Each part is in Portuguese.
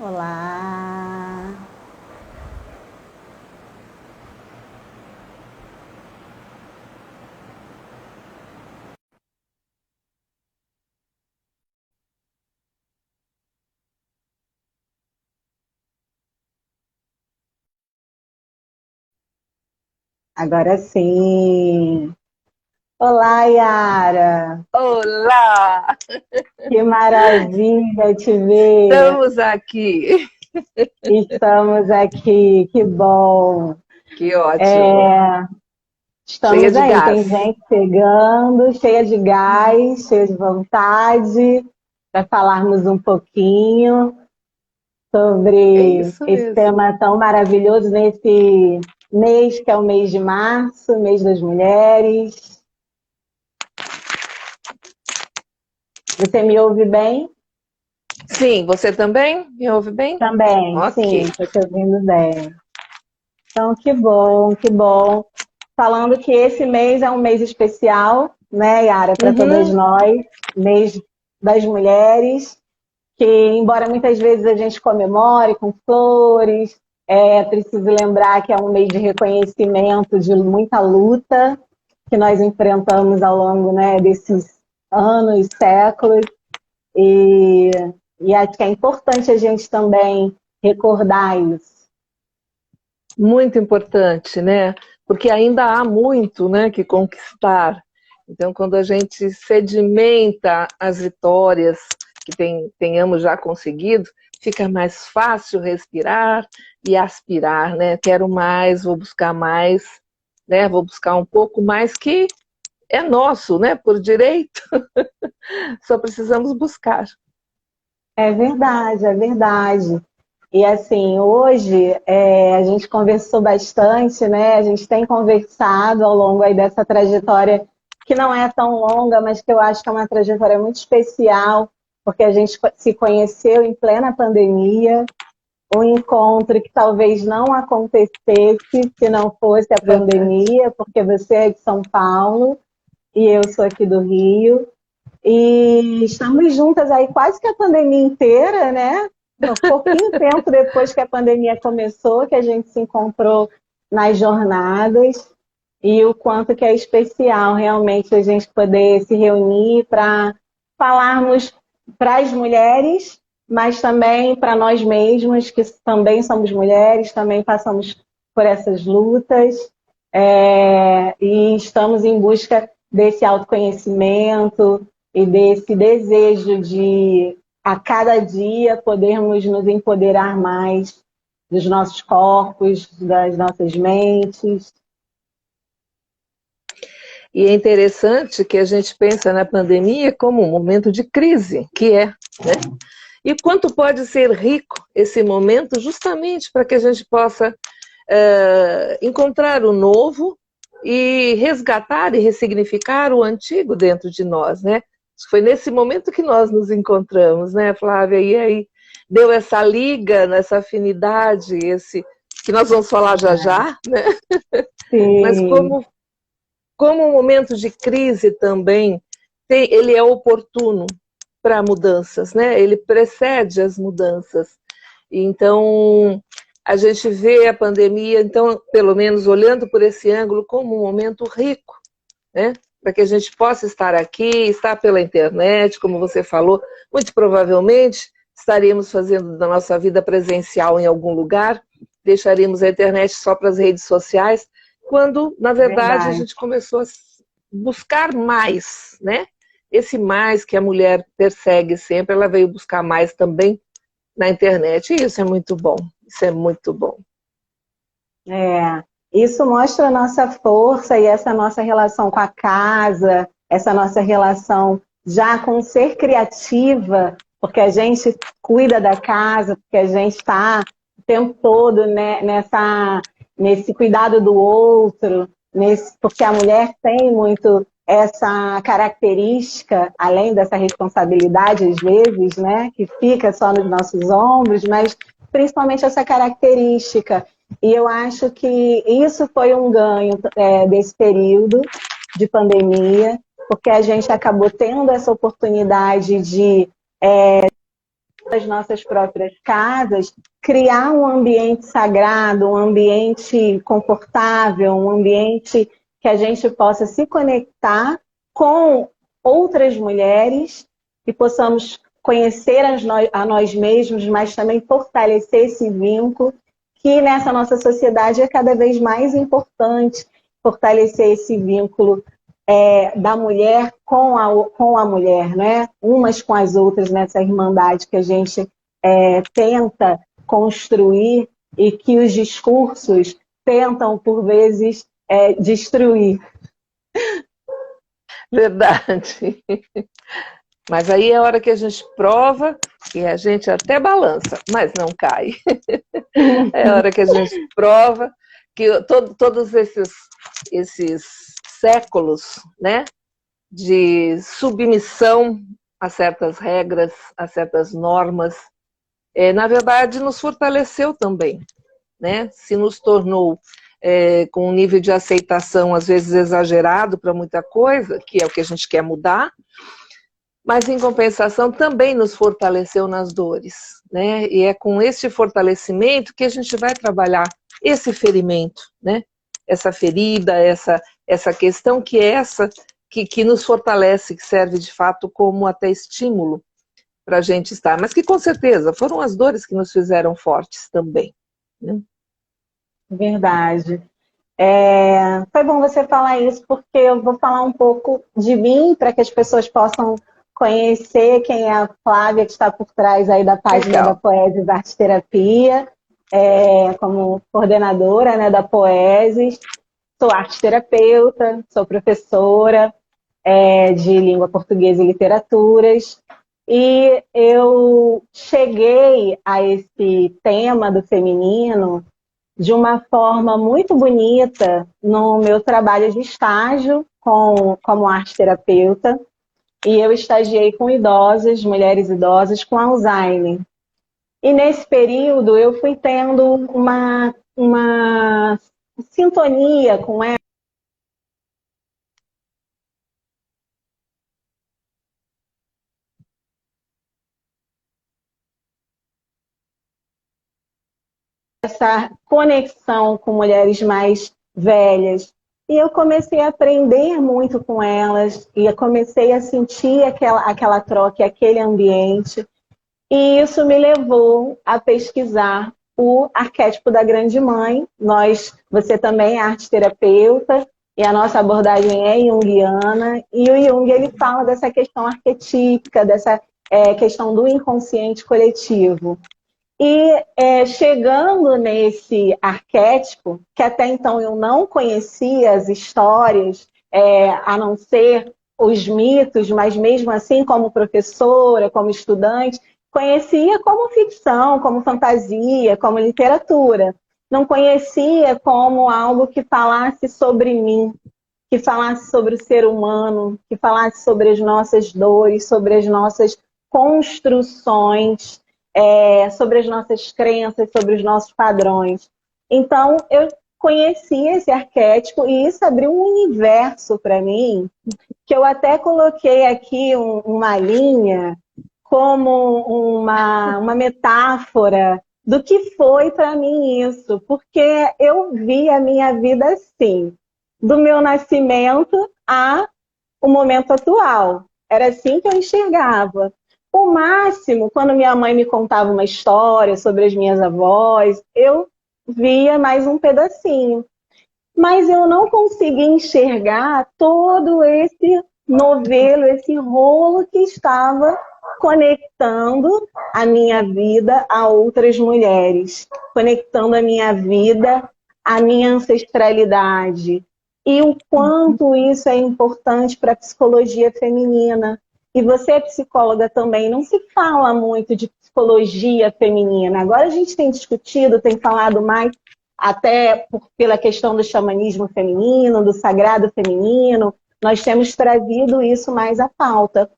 Olá! Agora sim! Olá, Yara! Olá! Que maravilha te ver! Estamos aqui. Estamos aqui, que bom! Que ótimo. É, Cheia estamos de aí, tem gás. gente chegando, cheia de gás, cheia de vontade, para falarmos um pouquinho É sobre isso esse mesmo. tema tão maravilhoso nesse mês que é o mês de março, mês das mulheres. Você me ouve bem? Sim, você também? Me ouve bem? Também, sim, Ok. estou te ouvindo bem. Então, que bom, que bom. Falando que esse mês é um mês especial, né, Yara, para todas Uhum. nós, mês das mulheres, que embora muitas vezes a gente comemore com flores, é preciso lembrar que é um mês de reconhecimento de muita luta que nós enfrentamos ao longo, né, desses anos, séculos, e, e acho que é importante a gente também recordar isso. Muito importante, né? Porque ainda há muito, né, que conquistar. Então, quando a gente sedimenta as vitórias que tenhamos já conseguido, fica mais fácil respirar e aspirar, né? Quero mais, vou buscar mais, né? Vou buscar um pouco mais que é nosso, né? Por direito, só precisamos buscar. É verdade, é verdade. E assim, hoje a gente conversou bastante, né? A gente tem conversado ao longo aí dessa trajetória que não é tão longa, mas que eu acho que é uma trajetória muito especial, porque a gente se conheceu em plena pandemia, um encontro que talvez não acontecesse se não fosse a Verdade. pandemia, porque você é de São Paulo e eu sou aqui do Rio. E estamos juntas aí quase que a pandemia inteira, né? Um pouquinho tempo depois que a pandemia começou, que a gente se encontrou nas jornadas, e o quanto que é especial realmente a gente poder se reunir para falarmos para as mulheres, mas também para nós mesmos, que também somos mulheres, também passamos por essas lutas, e estamos em busca desse autoconhecimento e desse desejo de, a cada dia, podermos nos empoderar mais dos nossos corpos, das nossas mentes. E é interessante que a gente pensa na pandemia como um momento de crise, que é, né? E quanto pode ser rico esse momento justamente para que a gente possa encontrar o novo e resgatar e ressignificar o antigo dentro de nós, né? Foi nesse momento que nós nos encontramos, né, Flávia? E aí deu essa liga, essa afinidade, esse que nós vamos falar já já, né? Mas Sim, como um momento de crise também, ele é oportuno para mudanças, né? Ele precede as mudanças. Então, a gente vê a pandemia, então, pelo menos olhando por esse ângulo, como um momento rico, né? Para que a gente possa estar aqui, estar pela internet, como você falou, muito provavelmente estaríamos fazendo da nossa vida presencial em algum lugar, deixaríamos a internet só para as redes sociais, quando, na verdade, a verdade. gente começou a buscar mais, né? Esse mais que a mulher persegue sempre, ela veio buscar mais também na internet, e isso é muito bom, isso é muito bom. É, isso mostra a nossa força e essa nossa relação com a casa, essa nossa relação já com ser criativa, porque a gente cuida da casa, porque a gente está o tempo todo, né, nesse cuidado do outro, porque a mulher tem muito essa característica, além dessa responsabilidade, às vezes, né, que fica só nos nossos ombros, mas principalmente essa característica. E eu acho que isso foi um ganho desse período de pandemia, porque a gente acabou tendo essa oportunidade de das nossas próprias casas, criar um ambiente sagrado, um ambiente confortável, um ambiente que a gente possa se conectar com outras mulheres e possamos conhecer a nós mesmos, mas também fortalecer esse vínculo, que nessa nossa sociedade é cada vez mais importante, fortalecer esse vínculo da mulher com a mulher, né? Umas com as outras nessa irmandade que a gente tenta construir e que os discursos tentam, por vezes, destruir. Verdade. Mas aí é a hora que a gente prova e a gente até balança, mas não cai. É a hora que a gente prova que todos esses séculos, né, de submissão a certas regras, a certas normas, na verdade nos fortaleceu também, né? Se nos tornou com um nível de aceitação às vezes exagerado para muita coisa, que é o que a gente quer mudar, mas em compensação também nos fortaleceu nas dores, né? E é com esse fortalecimento que a gente vai trabalhar esse ferimento, né? Essa ferida, essa questão que é essa que nos fortalece, que serve de fato como até estímulo para a gente estar, mas que com certeza foram as dores que nos fizeram fortes também, né? Verdade. Foi bom você falar isso, porque eu vou falar um pouco de mim, para que as pessoas possam conhecer quem é a Flávia, que está por trás aí da página da Poesis Arte Terapia, como coordenadora, né, da Poesis. Sou arte terapeuta, sou professora de língua portuguesa e literaturas, e eu cheguei a esse tema do feminino de uma forma muito bonita no meu trabalho de estágio como arte terapeuta, e eu estagiei com idosas, mulheres idosas com Alzheimer. E nesse período eu fui tendo uma sintonia com essa conexão com mulheres mais velhas. E eu comecei a aprender muito com elas, e eu comecei a sentir aquela troca, aquele ambiente. E isso me levou a pesquisar o arquétipo da grande mãe. Você também é arte terapeuta, e a nossa abordagem é junguiana, e o Jung ele fala dessa questão arquetípica, dessa questão do inconsciente coletivo. E chegando nesse arquétipo, que até então eu não conhecia as histórias, a não ser os mitos, mas mesmo assim, como professora, como estudante, conhecia como ficção, como fantasia, como literatura. Não conhecia como algo que falasse sobre mim, que falasse sobre o ser humano, que falasse sobre as nossas dores, sobre as nossas construções, sobre as nossas crenças, sobre os nossos padrões. Então, eu conheci esse arquétipo e isso abriu um universo para mim, que eu até coloquei aqui uma linha como uma metáfora do que foi para mim isso, porque eu vi a minha vida assim, do meu nascimento a o momento atual. Era assim que eu enxergava. O máximo, quando minha mãe me contava uma história sobre as minhas avós, eu via mais um pedacinho. Mas eu não conseguia enxergar todo esse novelo, esse rolo que estava conectando a minha vida a outras mulheres, conectando a minha vida à minha ancestralidade. E o quanto isso é importante para a psicologia feminina. E você é psicóloga também, não se fala muito de psicologia feminina. Agora a gente tem discutido, tem falado mais, até pela questão do xamanismo feminino, do sagrado feminino, nós temos trazido isso mais à pauta.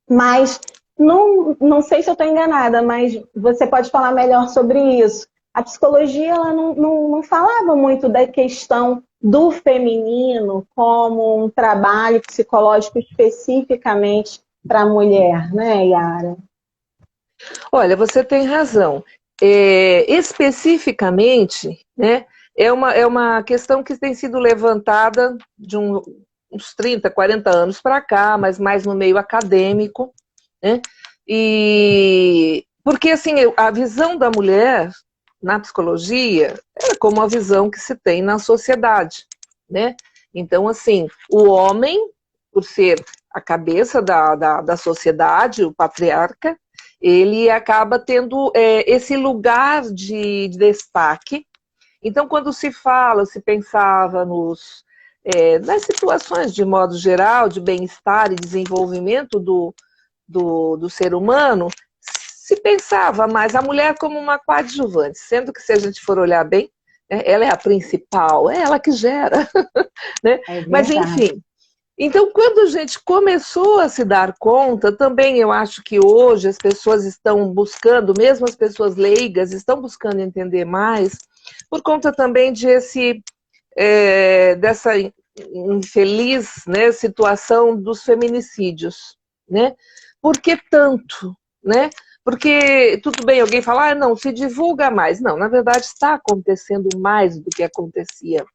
Mas não sei se eu estou enganada, mas você pode falar melhor sobre isso. A psicologia ela não falava muito da questão do feminino como um trabalho psicológico especificamente para a mulher, né, Yara? Olha, você tem razão. Especificamente, né, é uma questão que tem sido levantada de uns 30, 40 anos para cá, mas mais no meio acadêmico, né? E porque assim, a visão da mulher na psicologia é como a visão que se tem na sociedade, né? Então, assim, o homem, por ser a cabeça da sociedade, o patriarca, ele acaba tendo esse lugar de destaque. Então, quando se fala, se pensava nas situações de modo geral, de bem-estar e desenvolvimento do ser humano, se pensava mais a mulher como uma coadjuvante, sendo que, se a gente for olhar bem, né, ela é a principal, é ela que gera. Né? É Mas, verdade. enfim, então, quando a gente começou a se dar conta, também eu acho que hoje as pessoas estão buscando, mesmo as pessoas leigas, estão buscando entender mais, por conta também dessa infeliz, né, situação dos feminicídios. Né? Por que tanto? Né? Porque, tudo bem, alguém fala, não, se divulga mais. Não, na verdade está acontecendo mais do que acontecia.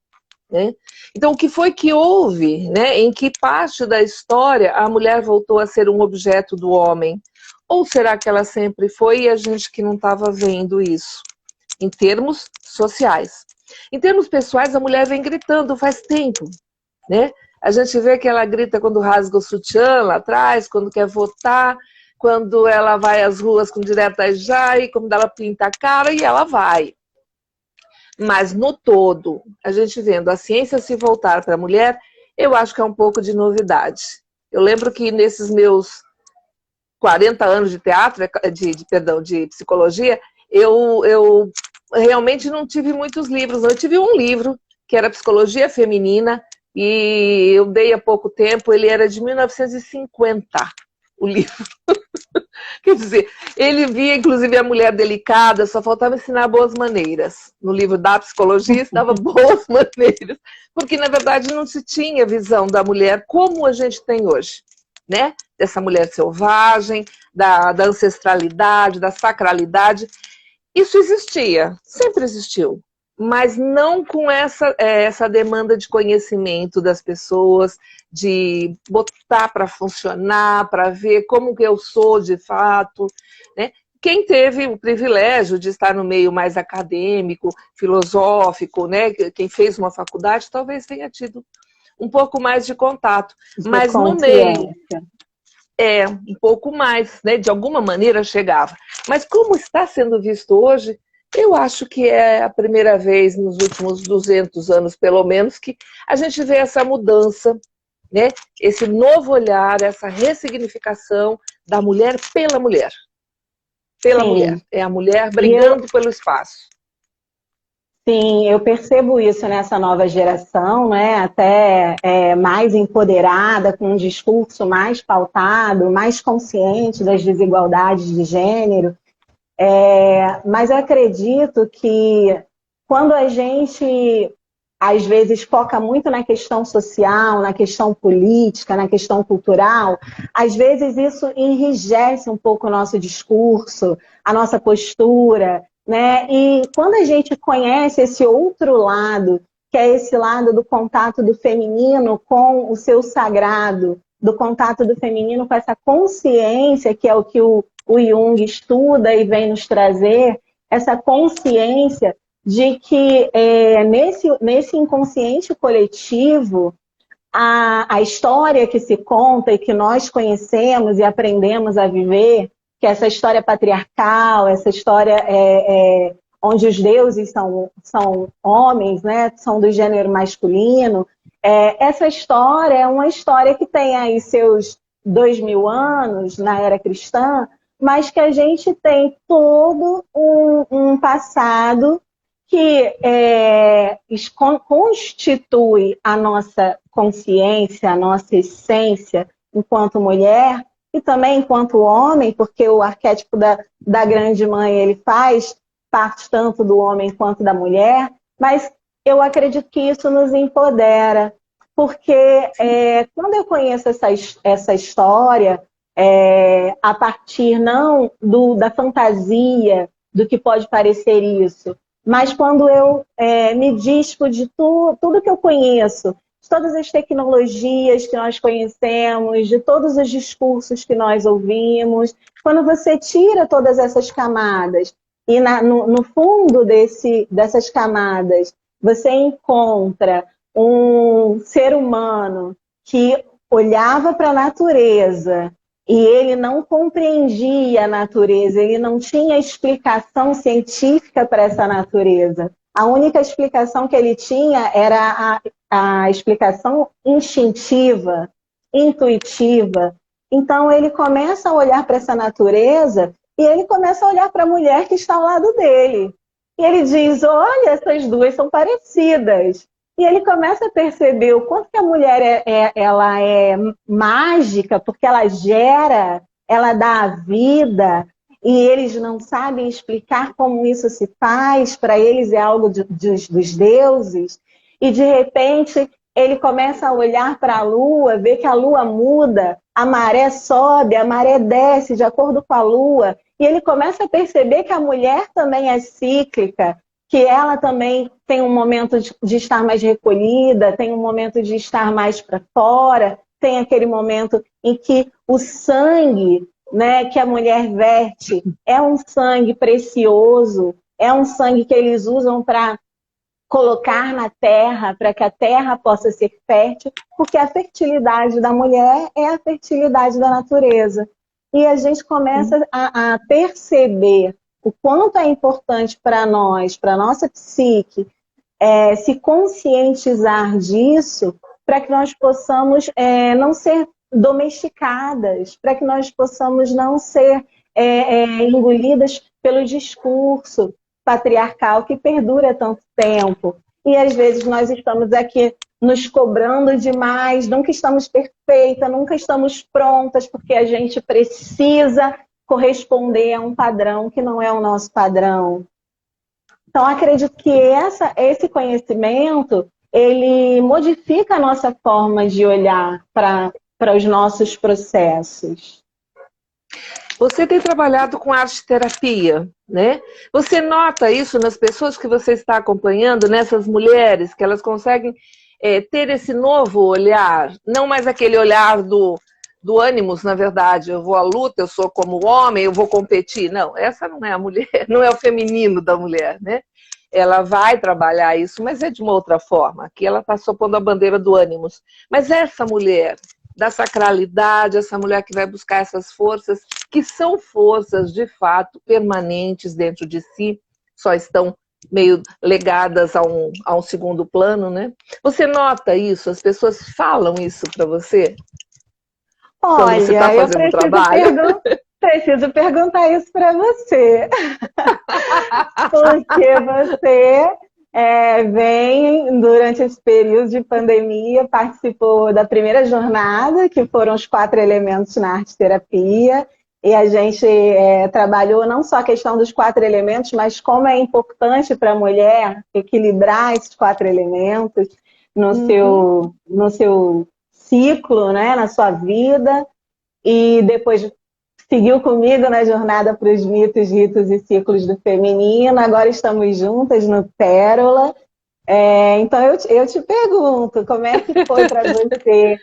Né? Então, o que foi que houve, né? Em que parte da história a mulher voltou a ser um objeto do homem? Ou será que ela sempre foi e a gente que não estava vendo isso? Em termos sociais. Em termos pessoais, a mulher vem gritando faz tempo. Né? A gente vê que ela grita quando rasga o sutiã lá atrás, quando quer votar, quando ela vai às ruas com direta já, e quando ela pinta a cara, e ela vai. Mas, no todo, a gente vendo a ciência se voltar para a mulher, eu acho que é um pouco de novidade. Eu lembro que nesses meus 40 anos de teatro, de psicologia, eu realmente não tive muitos livros. Eu tive um livro, que era Psicologia Feminina, e eu dei há pouco tempo, ele era de 1950, o livro. Quer dizer, ele via, inclusive, a mulher delicada, só faltava ensinar boas maneiras. No livro da psicologia estava boas maneiras, porque, na verdade, não se tinha visão da mulher como a gente tem hoje, né? Dessa mulher selvagem, da ancestralidade, da sacralidade. Isso existia, sempre existiu, mas não com essa demanda de conhecimento das pessoas, de botar para funcionar, para ver como que eu sou de fato. Né? Quem teve o privilégio de estar no meio mais acadêmico, filosófico, né? Quem fez uma faculdade, talvez tenha tido um pouco mais de contato, De mas no meio consciência. um pouco mais, né? De alguma maneira chegava. Mas como está sendo visto hoje, eu acho que é a primeira vez nos últimos 200 anos, pelo menos, que a gente vê essa mudança, né? Esse novo olhar, essa ressignificação da mulher pela mulher. Pela mulher. Sim. É a mulher E eu, brigando pelo espaço. sim, eu percebo isso nessa nova geração, né? Até mais empoderada, com um discurso mais pautado, mais consciente das desigualdades de gênero. Mas eu acredito que quando a gente, às vezes, foca muito na questão social, na questão política, na questão cultural, às vezes isso enrijece um pouco o nosso discurso, a nossa postura, né? E quando a gente conhece esse outro lado, que é esse lado do contato do feminino com o seu sagrado, do contato do feminino com essa consciência, que é o que o Jung estuda e vem nos trazer, essa consciência de que nesse inconsciente coletivo, a história que se conta e que nós conhecemos e aprendemos a viver, que é essa história patriarcal, essa história onde os deuses são homens, né, são do gênero masculino, essa história é uma história que tem aí seus 2000 anos na era cristã, mas que a gente tem todo um passado que constitui a nossa consciência, a nossa essência enquanto mulher e também enquanto homem, porque o arquétipo da grande mãe ele faz parte tanto do homem quanto da mulher, mas eu acredito que isso nos empodera, porque quando eu conheço essa história, a partir não da fantasia, do que pode parecer isso, mas quando eu me dispo de tudo que eu conheço, de todas as tecnologias que nós conhecemos, de todos os discursos que nós ouvimos, quando você tira todas essas camadas e no fundo dessas camadas você encontra um ser humano que olhava para a natureza e ele não compreendia a natureza, ele não tinha explicação científica para essa natureza. A única explicação que ele tinha era a explicação instintiva, intuitiva. Então ele começa a olhar para essa natureza e ele começa a olhar para a mulher que está ao lado dele. E ele diz, olha, essas duas são parecidas. E ele começa a perceber o quanto que a mulher ela é mágica, porque ela gera, ela dá a vida, e eles não sabem explicar como isso se faz, para eles é algo dos deuses. E de repente ele começa a olhar para a lua, ver que a lua muda, a maré sobe, a maré desce de acordo com a lua, e ele começa a perceber que a mulher também é cíclica, que ela também tem um momento de estar mais recolhida, tem um momento de estar mais para fora, tem aquele momento em que o sangue, né, que a mulher verte é um sangue precioso, é um sangue que eles usam para colocar na terra, para que a terra possa ser fértil, porque a fertilidade da mulher é a fertilidade da natureza. E a gente começa a perceber o quanto é importante para nós, para a nossa psique, se conscientizar disso, para que nós possamos não ser domesticadas, para que nós possamos não ser engolidas pelo discurso patriarcal que perdura tanto tempo. E às vezes nós estamos aqui nos cobrando demais, nunca estamos perfeitas, nunca estamos prontas, porque a gente precisa corresponder a um padrão que não é o nosso padrão. Então, acredito que esse conhecimento, ele modifica a nossa forma de olhar para os nossos processos. Você tem trabalhado com arte-terapia, né? Você nota isso nas pessoas que você está acompanhando, nessas mulheres, que elas conseguem ter esse novo olhar, não mais aquele olhar do ânimos, na verdade, eu vou à luta, eu sou como homem, eu vou competir. Não, essa não é a mulher, não é o feminino da mulher, né? Ela vai trabalhar isso, mas é de uma outra forma. Aqui ela está só pondo a bandeira do ânimos. Mas essa mulher da sacralidade, essa mulher que vai buscar essas forças, que são forças, de fato, permanentes dentro de si, só estão meio legadas a um segundo plano, né? Você nota isso? As pessoas falam isso para você? Olha, você tá fazendo trabalho? Preciso perguntar isso para você. Porque você vem, durante esse período de pandemia, participou da primeira jornada, que foram os 4 elementos na arte-terapia, e a gente trabalhou não só a questão dos 4 elementos, mas como é importante para a mulher equilibrar esses 4 elementos no seu ciclo, né, na sua vida, e depois seguiu comigo na jornada para os mitos, ritos e ciclos do feminino. Agora estamos juntas no Pérola. Então eu te pergunto, como é que foi para você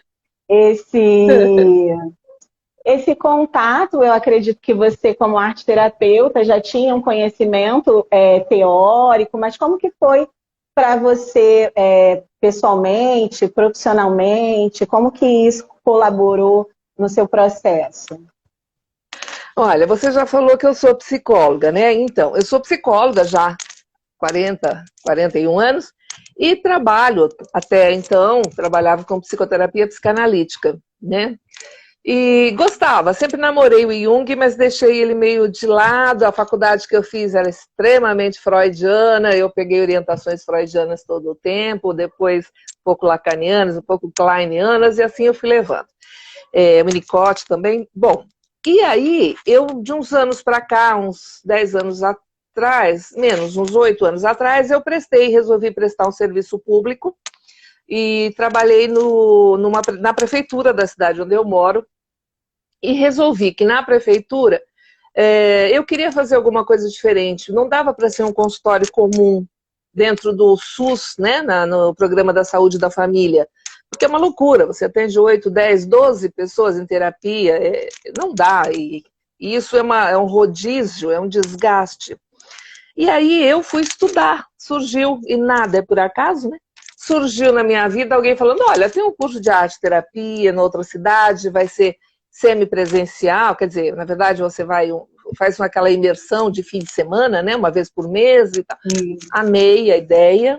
esse contato? Eu acredito que você, como arte-terapeuta, já tinha um conhecimento teórico, mas como que foi para você pessoalmente, profissionalmente? Como que isso colaborou no seu processo? Olha, você já falou que eu sou psicóloga, né? Então, eu sou psicóloga já há 41 anos e trabalho, até então, trabalhava com psicoterapia psicanalítica, né? E gostava, sempre namorei o Jung, mas deixei ele meio de lado. A faculdade que eu fiz era extremamente freudiana, eu peguei orientações freudianas todo o tempo, depois um pouco lacanianas, um pouco kleinianas, e assim eu fui levando. Winnicott também. Bom, e aí, eu de uns anos para cá, uns 10 anos atrás, menos, uns 8 anos atrás, eu resolvi prestar um serviço público e trabalhei na prefeitura da cidade onde eu moro. E resolvi que na prefeitura eu queria fazer alguma coisa diferente. Não dava para ser um consultório comum dentro do SUS, né, no Programa da Saúde da Família. Porque é uma loucura, você atende 8, 10, 12 pessoas em terapia, não dá. E isso é um rodízio, é um desgaste. E aí eu fui estudar, surgiu, e nada é por acaso, né? Surgiu na minha vida alguém falando, olha, tem um curso de arte-terapia na outra cidade, vai ser semipresencial, quer dizer, na verdade você faz aquela imersão de fim de semana, né, uma vez por mês e tal. Amei a ideia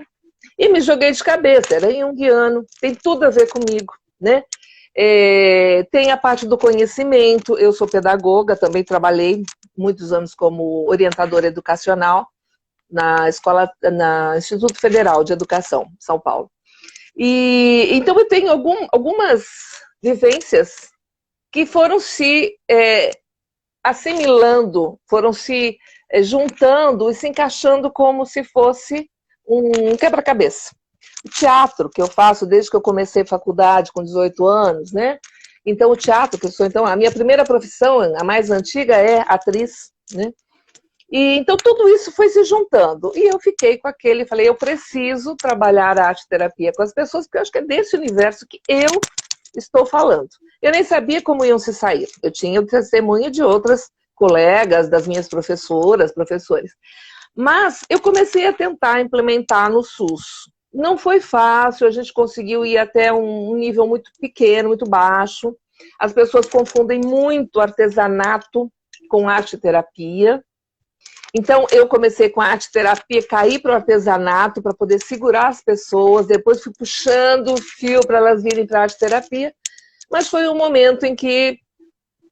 e me joguei de cabeça, era junguiano, tem tudo a ver comigo, né? Tem a parte do conhecimento, eu sou pedagoga, também trabalhei muitos anos como orientadora educacional na Instituto Federal de Educação, São Paulo. E então eu tenho algumas vivências que foram se assimilando, foram se juntando e se encaixando como se fosse um quebra-cabeça. O teatro, que eu faço desde que eu comecei a faculdade com 18 anos, né? Então o teatro, que eu sou, então, a minha primeira profissão, a mais antiga, é atriz, né? E então tudo isso foi se juntando. E eu fiquei com falei, eu preciso trabalhar a arte-terapia com as pessoas, porque eu acho que é desse universo que eu estou falando. Eu nem sabia como iam se sair. Eu tinha o testemunho de outras colegas, das minhas professoras, professores. Mas eu comecei a tentar implementar no SUS. Não foi fácil, a gente conseguiu ir até um nível muito pequeno, muito baixo. As pessoas confundem muito artesanato com arte-terapia. Então, eu comecei com a arte-terapia, caí para o artesanato para poder segurar as pessoas, depois fui puxando o fio para elas virem para a arte-terapia, mas foi um momento em que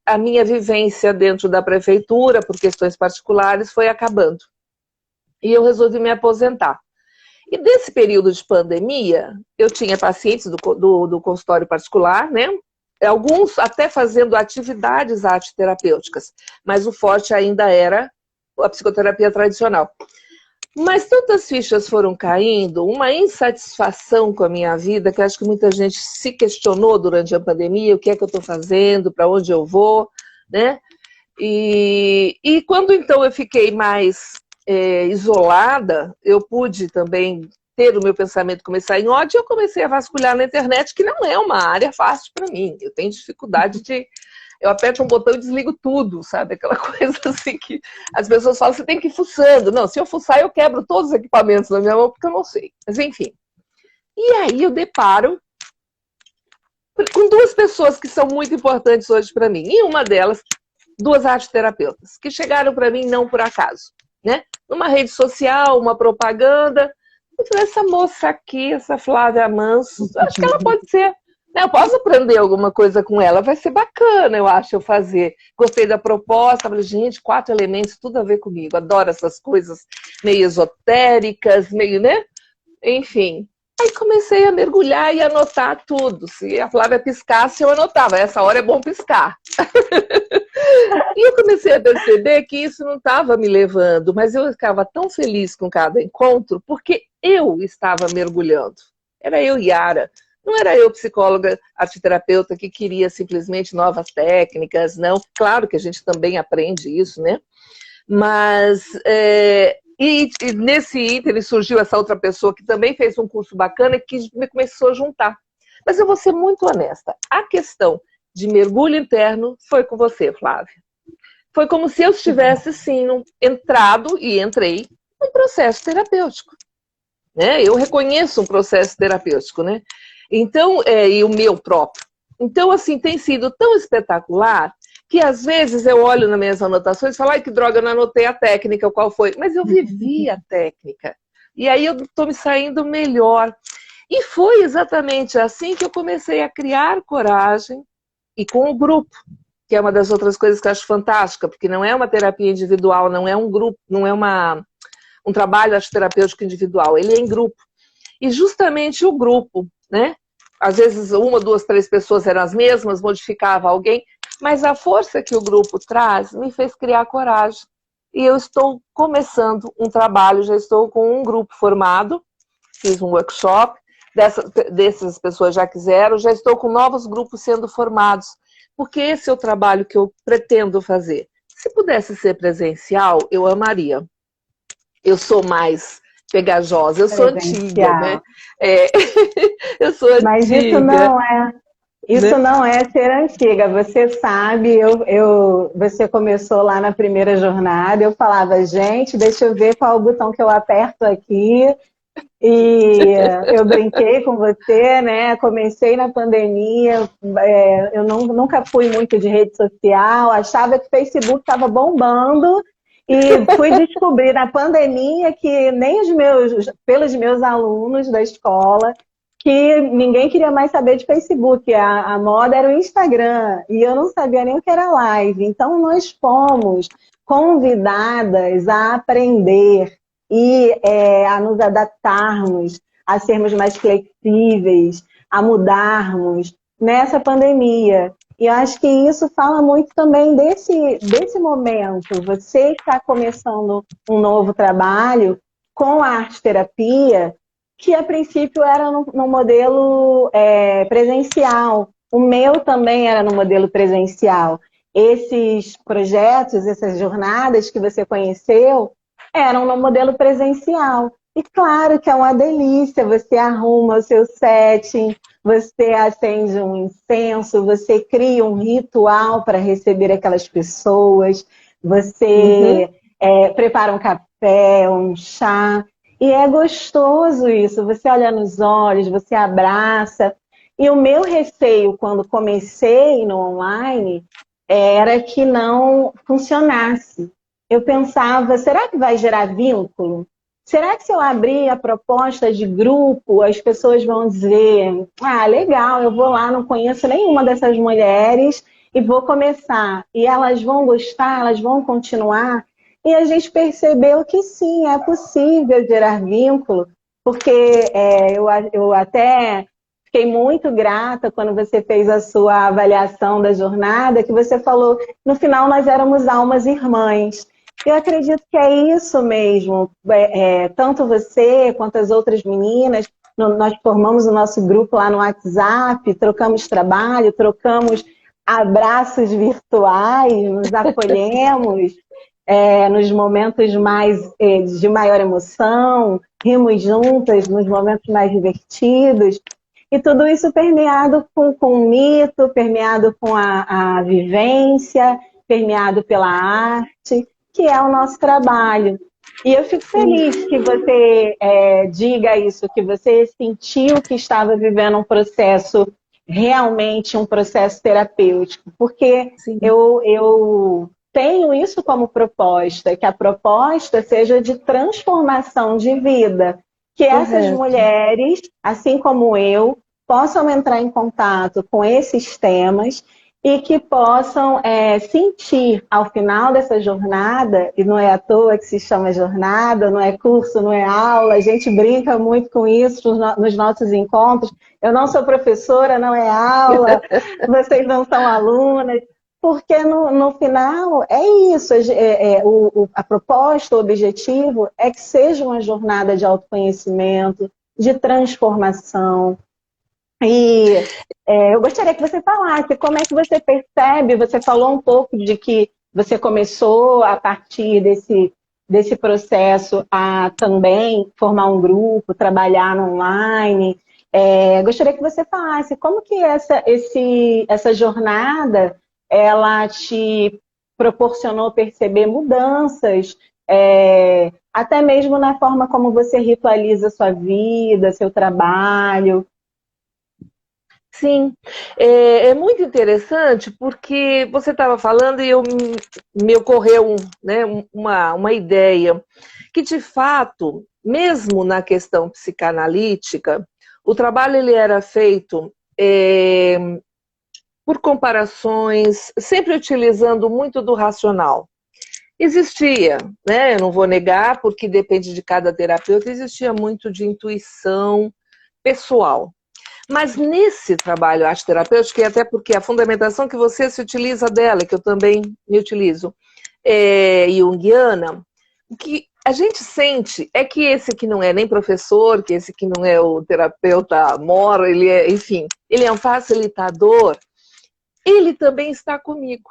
a minha vivência dentro da prefeitura, por questões particulares, foi acabando. E eu resolvi me aposentar. E desse período de pandemia, eu tinha pacientes do consultório particular, né? Alguns até fazendo atividades arte-terapêuticas, mas o forte ainda era a psicoterapia tradicional. Mas tantas fichas foram caindo, uma insatisfação com a minha vida, que acho que muita gente se questionou durante a pandemia, o que é que eu estou fazendo, para onde eu vou, né? E quando então eu fiquei mais isolada, eu pude também ter o meu pensamento começar em ódio, eu comecei a vasculhar na internet, que não é uma área fácil para mim. Eu tenho dificuldade eu aperto um botão e desligo tudo, sabe? Aquela coisa assim que as pessoas falam, você tem que ir fuçando. Não, se eu fuçar, eu quebro todos os equipamentos na minha mão, porque eu não sei. Mas enfim. E aí eu deparo com duas pessoas que são muito importantes hoje para mim. E uma delas, duas arte-terapeutas, que chegaram para mim não por acaso, né? Numa rede social, uma propaganda. Eu falei, essa moça aqui, essa Flávia Manso, acho que ela pode ser. Eu posso aprender alguma coisa com ela, vai ser bacana, eu acho, eu fazer. Gostei da proposta, falei, gente, 4 elementos, tudo a ver comigo. Adoro essas coisas meio esotéricas, meio, né? Enfim. Aí comecei a mergulhar e anotar tudo. Se a Flávia piscasse, eu anotava. Essa hora é bom piscar. E eu comecei a perceber que isso não estava me levando, mas eu ficava tão feliz com cada encontro, porque eu estava mergulhando. Era eu, Yara. Não era eu, psicóloga, arteterapeuta, que queria simplesmente novas técnicas, não. Claro que a gente também aprende isso, né? Mas, e nesse ínterim surgiu essa outra pessoa que também fez um curso bacana e que me começou a juntar. Mas eu vou ser muito honesta. A questão de mergulho interno foi com você, Flávia. Foi como se eu estivesse, sim, entrado e entrei num processo terapêutico. Né? Eu reconheço um processo terapêutico, né? Então, e o meu próprio. Então, assim, tem sido tão espetacular que às vezes eu olho nas minhas anotações e falo, ai, que droga, eu não anotei a técnica, qual foi? Mas eu vivi a técnica. E aí eu estou me saindo melhor. E foi exatamente assim que eu comecei a criar coragem e com o grupo, que é uma das outras coisas que eu acho fantástica, porque não é uma terapia individual, não é um grupo, não é um trabalho terapêutico individual, ele é em grupo. E justamente o grupo, né? Às vezes 1, 2, 3 pessoas eram as mesmas, modificava alguém, mas a força que o grupo traz me fez criar coragem. E eu estou começando um trabalho, já estou com um grupo formado, fiz um workshop, dessas pessoas já quiseram, já estou com novos grupos sendo formados, porque esse é o trabalho que eu pretendo fazer. Se pudesse ser presencial, eu amaria. Eu sou mais pegajosa, eu sou antiga, né? Presencial. É, eu sou Mas antiga, isso né? não é ser antiga. Você sabe, você começou lá na primeira jornada, eu falava, gente, deixa eu ver qual é o botão que eu aperto aqui. E eu brinquei com você, né? Comecei na pandemia, eu nunca fui muito de rede social, achava que o Facebook estava bombando e fui descobrir na pandemia que nem pelos meus alunos da escola, que ninguém queria mais saber de Facebook, a moda era o Instagram e eu não sabia nem o que era live. Então nós fomos convidadas a aprender e a nos adaptarmos, a sermos mais flexíveis, a mudarmos nessa pandemia. E eu acho que isso fala muito também desse momento. Você está começando um novo trabalho com a arte-terapia, que a princípio era no modelo presencial. O meu também era no modelo presencial. Esses projetos, essas jornadas que você conheceu, eram no modelo presencial. E claro que é uma delícia, você arruma o seu setting, você acende um incenso, você cria um ritual para receber aquelas pessoas, Uhum. você prepara um café, um chá, e é gostoso isso, você olha nos olhos, você abraça. E o meu receio quando comecei no online era que não funcionasse. Eu pensava, será que vai gerar vínculo? Será que se eu abrir a proposta de grupo, as pessoas vão dizer, ah, legal, eu vou lá, não conheço nenhuma dessas mulheres e vou começar. E elas vão gostar, elas vão continuar. E a gente percebeu que sim, é possível gerar vínculo, porque eu até fiquei muito grata quando você fez a sua avaliação da jornada, que você falou, no final nós éramos almas irmãs. Eu acredito que é isso mesmo. Tanto você quanto as outras meninas, nós formamos o nosso grupo lá no WhatsApp, trocamos trabalho, trocamos abraços virtuais, nos acolhemos nos momentos de maior emoção, rimos juntas nos momentos mais divertidos. E tudo isso permeado com o mito, permeado com a vivência, permeado pela arte, que é o nosso trabalho. E eu fico Sim, feliz que você diga isso, que você sentiu que estava vivendo um processo, realmente um processo terapêutico, porque sim, eu tenho isso como proposta, que a proposta seja de transformação de vida, que essas correto. mulheres, assim como eu, possam entrar em contato com esses temas e que possam sentir ao final dessa jornada, e não é à toa que se chama jornada, não é curso, não é aula, a gente brinca muito com isso nos nossos encontros. Eu não sou professora, não é aula, vocês não são alunas, porque no final é isso, a proposta, o objetivo é que seja uma jornada de autoconhecimento, de transformação, e eu gostaria que você falasse como é que você percebe, você falou um pouco de que você começou a partir desse processo a também formar um grupo, trabalhar no online. Gostaria que você falasse como que essa jornada ela te proporcionou perceber mudanças, até mesmo na forma como você ritualiza sua vida, seu trabalho. Sim, é muito interessante porque você estava falando e me ocorreu né, uma ideia que, de fato, mesmo na questão psicanalítica, o trabalho ele era feito por comparações, sempre utilizando muito do racional. Existia, né, eu não vou negar, porque depende de cada terapeuta, existia muito de intuição pessoal. Mas nesse trabalho arte-terapêutico, e até porque a fundamentação que você se utiliza dela, que eu também me utilizo, junguiana, o que a gente sente é que esse que não é nem professor, que esse que não é o terapeuta mor, ele é, enfim, ele é um facilitador, ele também está comigo.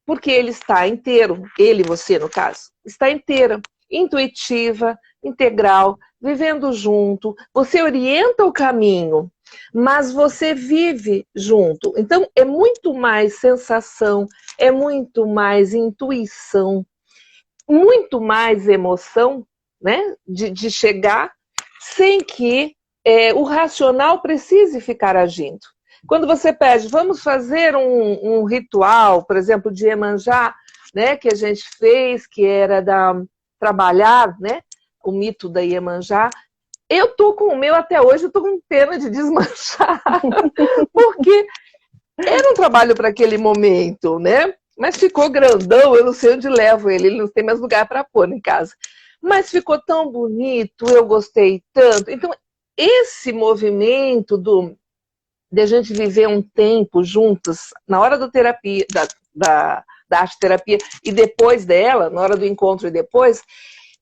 Porque ele está inteiro, ele, você no caso, está inteira, intuitiva, integral, vivendo junto. Você orienta o caminho, mas você vive junto. Então, é muito mais sensação, é muito mais intuição, muito mais emoção, né, de chegar sem que o racional precise ficar agindo. Quando você pede, vamos fazer um ritual, por exemplo, de Iemanjá, né, que a gente fez, que era trabalhar, né, o mito da Iemanjá, eu tô com o meu até hoje, eu tô com pena de desmanchar, porque era um trabalho para aquele momento, né? Mas ficou grandão, eu não sei onde levo ele não tem mais lugar para pôr em casa. Mas ficou tão bonito, eu gostei tanto. Então, esse movimento de a gente viver um tempo juntos, na hora da terapia, da arte terapia, e depois dela, na hora do encontro e depois,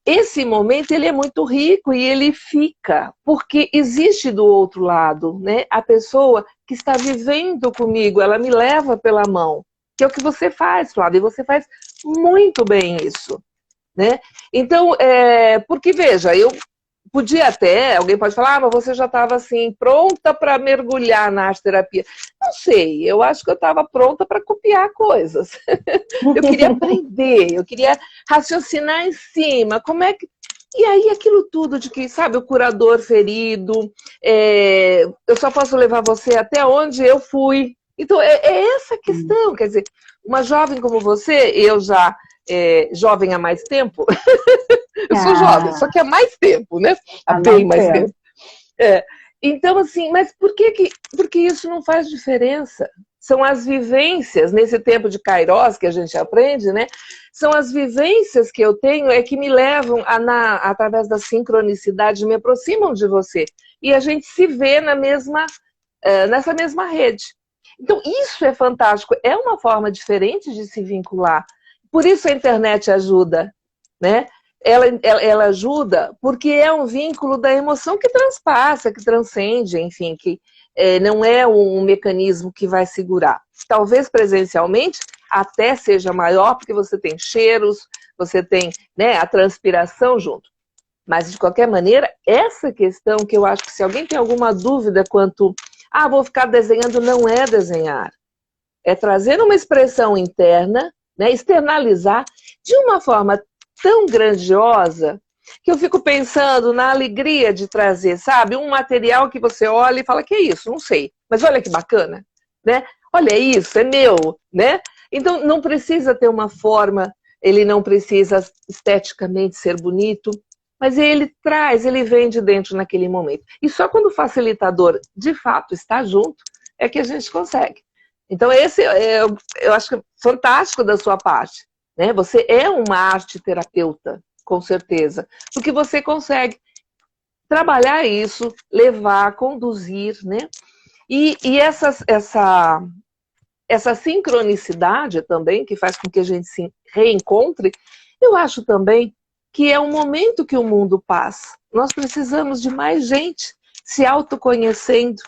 esse momento ele é muito rico e ele fica, porque existe do outro lado, né? A pessoa que está vivendo comigo, ela me leva pela mão, que é o que você faz, Flávia, e você faz muito bem isso, né? Então, porque veja, eu podia até, alguém pode falar, mas você já estava assim, pronta para mergulhar na arte terapia. Não sei, eu acho que eu estava pronta para copiar coisas. Eu queria aprender, eu queria raciocinar em cima, como é que... E aí aquilo tudo de que, sabe, o curador ferido, eu só posso levar você até onde eu fui. Então, é essa questão, quer dizer, uma jovem como você, eu já jovem há mais tempo, eu sou jovem, só que há mais tempo, né? Há bem mais tempo. Então, assim, mas porque isso não faz diferença? São as vivências, nesse tempo de Kairos que a gente aprende, né? São as vivências que eu tenho que me levam, através da sincronicidade, me aproximam de você. E a gente se vê nessa mesma rede. Então, isso é fantástico. É uma forma diferente de se vincular. Por isso a internet ajuda, né? Ela ajuda porque é um vínculo da emoção que transpassa, que transcende, enfim, que não é um mecanismo que vai segurar. Talvez presencialmente até seja maior, porque você tem cheiros, você tem, né, a transpiração junto. Mas, de qualquer maneira, essa questão que eu acho que se alguém tem alguma dúvida quanto, vou ficar desenhando, não é desenhar. É trazer uma expressão interna, né, externalizar de uma forma tão grandiosa que eu fico pensando na alegria de trazer, sabe, um material que você olha e fala, que é isso? Não sei, mas olha que bacana, né? Olha isso, é meu, né? Então não precisa ter uma forma, ele não precisa esteticamente ser bonito, mas ele traz, ele vem de dentro naquele momento. E só quando o facilitador de fato está junto é que a gente consegue. Então esse eu acho fantástico da sua parte, né? Você é uma arte terapeuta, com certeza, porque você consegue trabalhar isso, levar, conduzir, né? E essa sincronicidade também, que faz com que a gente se reencontre, eu acho também que é um momento que o mundo passa. Nós precisamos de mais gente se autoconhecendo,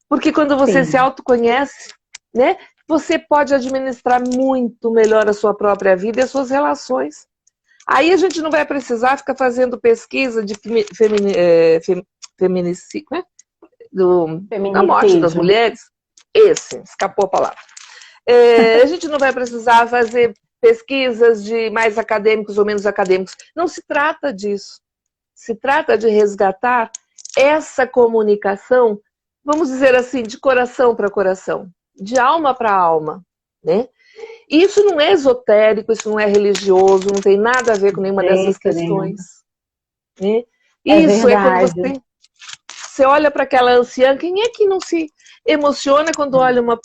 porque quando você se autoconhece, né, você pode administrar muito melhor a sua própria vida e as suas relações. Aí a gente não vai precisar ficar fazendo pesquisa de feminicídio, né? Da morte das mulheres. Escapou a palavra. A gente não vai precisar fazer pesquisas de mais acadêmicos ou menos acadêmicos. Não se trata disso. Se trata de resgatar essa comunicação, vamos dizer assim, de coração para coração, de alma para alma, né? E isso não é esotérico, isso não é religioso, não tem nada a ver com nenhuma dessas questões. Né? Isso é quando você olha para aquela anciã, quem é que não se emociona quando olha uma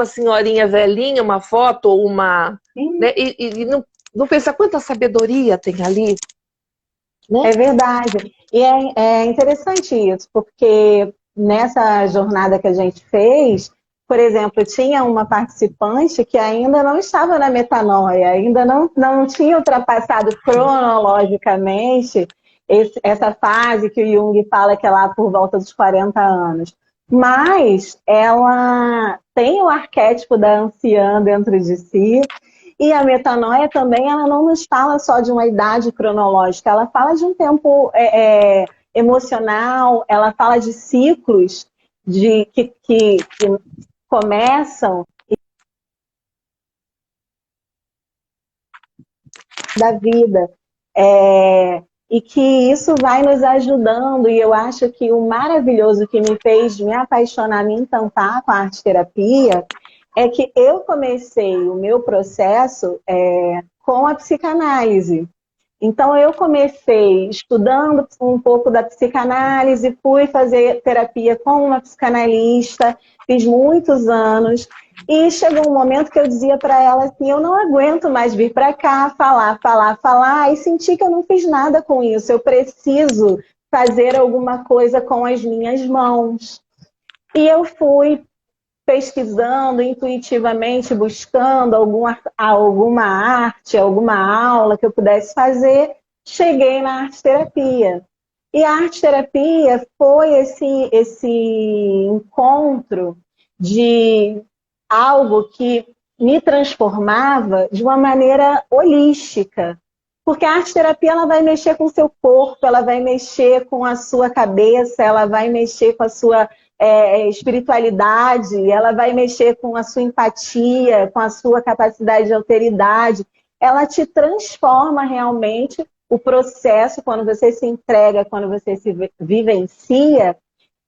senhorinha velhinha, uma foto, ou uma... Né? E não pensa quanta sabedoria tem ali. Né? É verdade. E é interessante isso, porque nessa jornada que a gente fez, por exemplo, tinha uma participante que ainda não estava na metanoia, ainda não tinha ultrapassado cronologicamente essa fase que o Jung fala que é lá por volta dos 40 anos. mas ela tem o arquétipo da anciã dentro de si, e a metanoia também, ela não nos fala só de uma idade cronológica, ela fala de um tempo emocional, ela fala de ciclos que começam da vida. E que isso vai nos ajudando, e eu acho que o maravilhoso que me fez me apaixonar, me encantar com a arte-terapia, é que eu comecei o meu processo com a psicanálise. Então, eu comecei estudando um pouco da psicanálise, fui fazer terapia com uma psicanalista, fiz muitos anos, e chegou um momento que eu dizia para ela assim, eu não aguento mais vir para cá, falar, e senti que eu não fiz nada com isso, eu preciso fazer alguma coisa com as minhas mãos. E eu fui pesquisando intuitivamente, buscando alguma arte, alguma aula que eu pudesse fazer, cheguei na arte-terapia. E a arte-terapia foi esse encontro de algo que me transformava de uma maneira holística. Porque a arte-terapia ela vai mexer com o seu corpo, ela vai mexer com a sua cabeça, ela vai mexer com a sua espiritualidade, ela vai mexer com a sua empatia, com a sua capacidade de alteridade. Ela te transforma realmente. O processo, quando você se entrega, quando você se vivencia,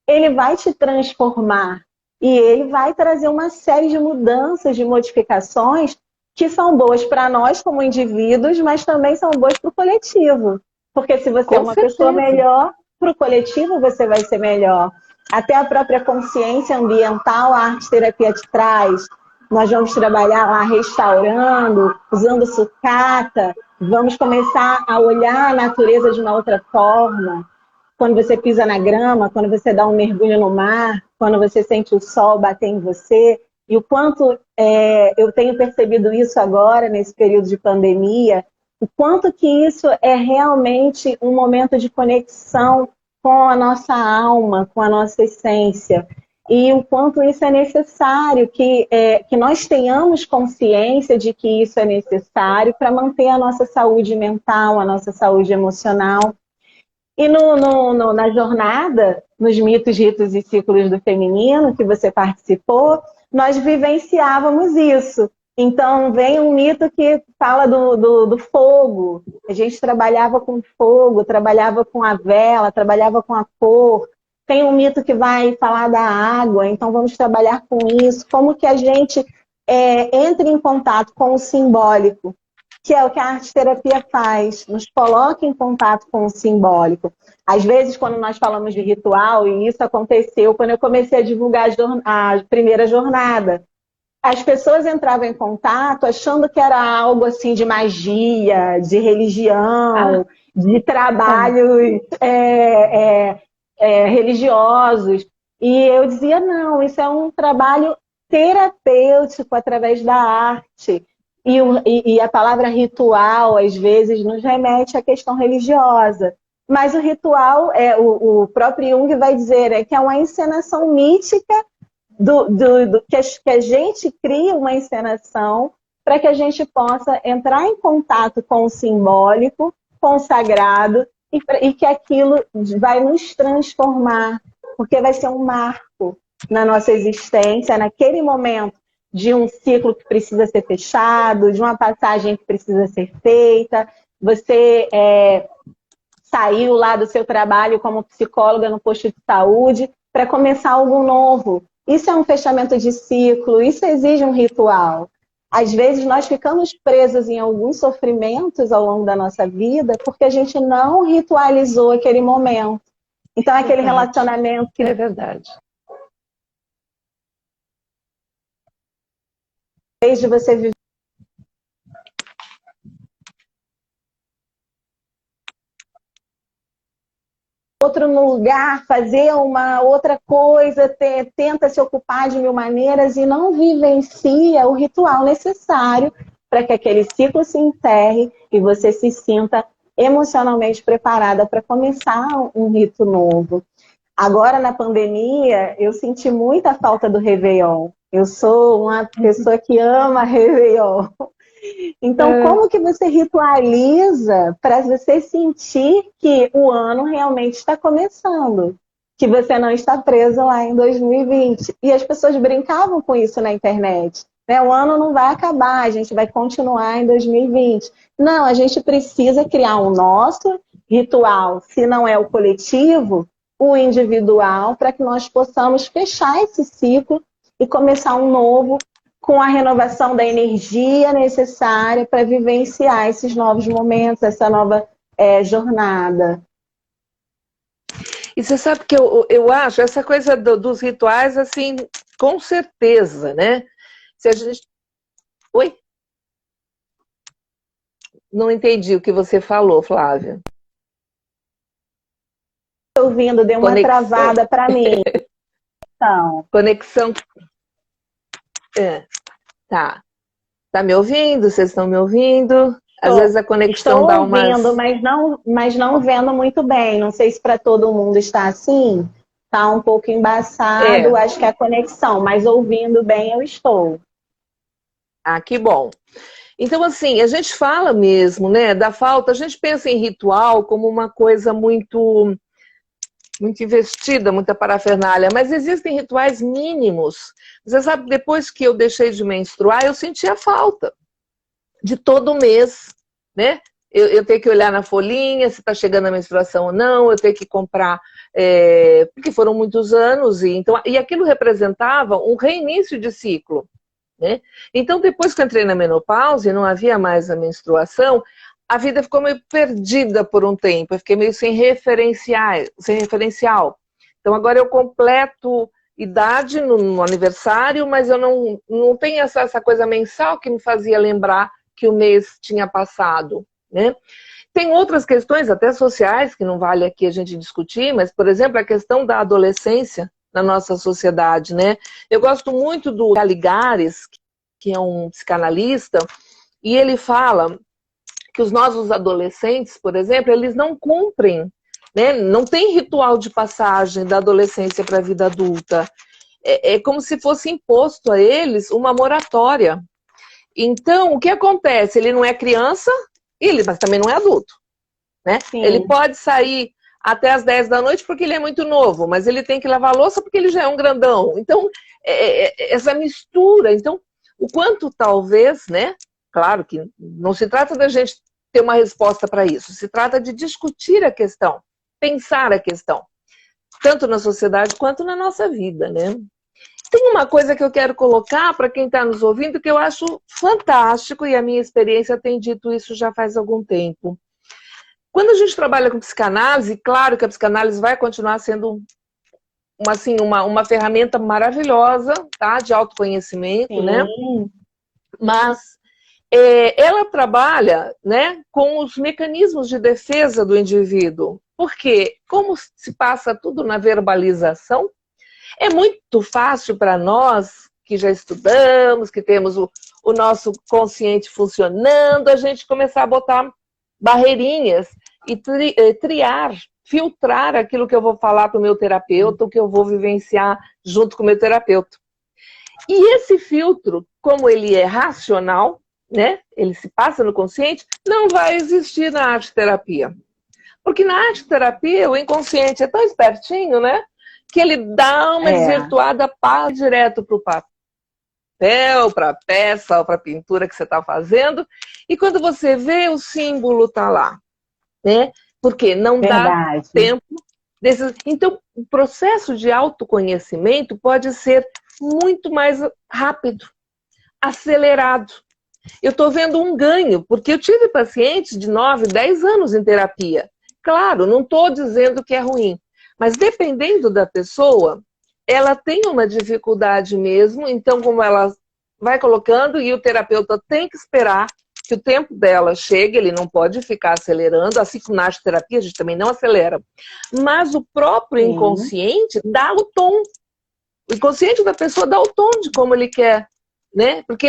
ele vai te transformar. E ele vai trazer uma série de mudanças, de modificações que são boas para nós como indivíduos, mas também são boas para o coletivo. Porque se você é uma pessoa melhor, para o coletivo você vai ser melhor. Até a própria consciência ambiental, a arte-terapia te traz. Nós vamos trabalhar lá restaurando, usando sucata, vamos começar a olhar a natureza de uma outra forma. Quando você pisa na grama, quando você dá um mergulho no mar, quando você sente o sol bater em você. E o quanto eu tenho percebido isso agora, nesse período de pandemia, o quanto que isso é realmente um momento de conexão com a nossa alma, com a nossa essência. E o quanto isso é necessário, que nós tenhamos consciência de que isso é necessário para manter a nossa saúde mental, a nossa saúde emocional. E na jornada, nos mitos, ritos e ciclos do feminino, que você participou, nós vivenciávamos isso. Então, vem um mito que fala do fogo. A gente trabalhava com fogo, trabalhava com a vela, trabalhava com a cor. Tem um mito que vai falar da água, então vamos trabalhar com isso. Como que a gente entra em contato com o simbólico, que é o que a arte-terapia faz, nos coloca em contato com o simbólico. Às vezes, quando nós falamos de ritual, e isso aconteceu quando eu comecei a divulgar a primeira jornada, as pessoas entravam em contato achando que era algo assim de magia, de religião, de trabalhos religiosos. E eu dizia, não, isso é um trabalho terapêutico através da arte. E a palavra ritual, às vezes, nos remete à questão religiosa. Mas o ritual, o próprio Jung vai dizer, que é uma encenação mítica que a gente cria uma encenação para que a gente possa entrar em contato com o simbólico, com o sagrado, e que aquilo vai nos transformar, porque vai ser um marco na nossa existência, naquele momento de um ciclo que precisa ser fechado, de uma passagem que precisa ser feita. Você saiu lá do seu trabalho como psicóloga no posto de saúde para começar algo novo. Isso é um fechamento de ciclo, isso exige um ritual. Às vezes nós ficamos presos em alguns sofrimentos ao longo da nossa vida porque a gente não ritualizou aquele momento. Então, aquele relacionamento que... É verdade. Desde você viver outro lugar, fazer uma outra coisa, tenta se ocupar de mil maneiras e não vivencia o ritual necessário para que aquele ciclo se encerre e você se sinta emocionalmente preparada para começar um rito novo. Agora, na pandemia, eu senti muita falta do Réveillon. Eu sou uma pessoa que ama Réveillon. Então, como que você ritualiza para você sentir que o ano realmente está começando? Que você não está preso lá em 2020. E as pessoas brincavam com isso na internet. Né? O ano não vai acabar, a gente vai continuar em 2020. Não, a gente precisa criar um nosso ritual, se não é o coletivo, o individual, para que nós possamos fechar esse ciclo e começar um novo com a renovação da energia necessária para vivenciar esses novos momentos, essa nova jornada. E você sabe que eu acho essa coisa dos rituais, assim, com certeza, né? Se a gente... Oi? Não entendi o que você falou, Flávia. Estou ouvindo, deu uma travada para mim. Então. Conexão. Tá. Tá me ouvindo? Vocês estão me ouvindo? Às vezes a conexão dá umas... Estou ouvindo, mas não vendo muito bem. Não sei se para todo mundo está assim. Está um pouco embaçado, acho que é a conexão. Mas ouvindo bem eu estou. Ah, que bom. Então, assim, a gente fala mesmo, né, da falta, a gente pensa em ritual como uma coisa muito investida, muita parafernália, mas existem rituais mínimos. Você sabe, depois que eu deixei de menstruar, eu sentia falta de todo mês, né? Eu tenho que olhar na folhinha se está chegando a menstruação ou não, eu tenho que comprar, porque foram muitos anos, e aquilo representava um reinício de ciclo. Né? Então, depois que eu entrei na menopausa e não havia mais a menstruação, a vida ficou meio perdida por um tempo, eu fiquei meio sem referencial. Então, agora eu completo idade no aniversário, mas eu não tenho essa coisa mensal que me fazia lembrar que o mês tinha passado. Né? Tem outras questões, até sociais, que não vale aqui a gente discutir, mas, por exemplo, a questão da adolescência na nossa sociedade, né? Eu gosto muito do Caligares, que é um psicanalista, e ele fala que os nossos adolescentes, por exemplo, eles não cumprem, né? Não tem ritual de passagem da adolescência para a vida adulta. É como se fosse imposto a eles uma moratória. Então, o que acontece? Ele não é criança, mas também não é adulto. Né? Ele pode sair até as 10 da noite porque ele é muito novo, mas ele tem que lavar a louça porque ele já é um grandão. Então, essa mistura. Então, o quanto talvez, né? Claro que não se trata da gente ter uma resposta para isso, se trata de discutir a questão, pensar a questão, tanto na sociedade quanto na nossa vida, né? Tem uma coisa que eu quero colocar para quem está nos ouvindo que eu acho fantástico, e a minha experiência tem dito isso já faz algum tempo. Quando a gente trabalha com psicanálise, claro que a psicanálise vai continuar sendo uma ferramenta maravilhosa, tá? De autoconhecimento, né? Mas ela trabalha, né, com os mecanismos de defesa do indivíduo. Porque, como se passa tudo na verbalização, é muito fácil para nós, que já estudamos, que temos o nosso consciente funcionando, a gente começar a botar barreirinhas e triar, filtrar aquilo que eu vou falar para o meu terapeuta, o que eu vou vivenciar junto com o meu terapeuta. E esse filtro, como ele é racional, né, ele se passa no consciente, não vai existir na arte-terapia. Porque na arte-terapia o inconsciente é tão espertinho, né, que ele dá uma desvirtuada para direto para o papel, para a peça ou para a pintura que você está fazendo, e quando você vê, o símbolo está lá. Né? Porque não dá tempo desses... Então, o processo de autoconhecimento pode ser muito mais rápido, acelerado. Eu estou vendo um ganho, porque eu tive pacientes de 9, 10 anos em terapia. Claro, não estou dizendo que é ruim, mas dependendo da pessoa, ela tem uma dificuldade mesmo, então como ela vai colocando, e o terapeuta tem que esperar que o tempo dela chegue, ele não pode ficar acelerando, assim como na arte-terapia a gente também não acelera. Mas o próprio inconsciente dá o tom. O inconsciente da pessoa dá o tom de como ele quer, né? Porque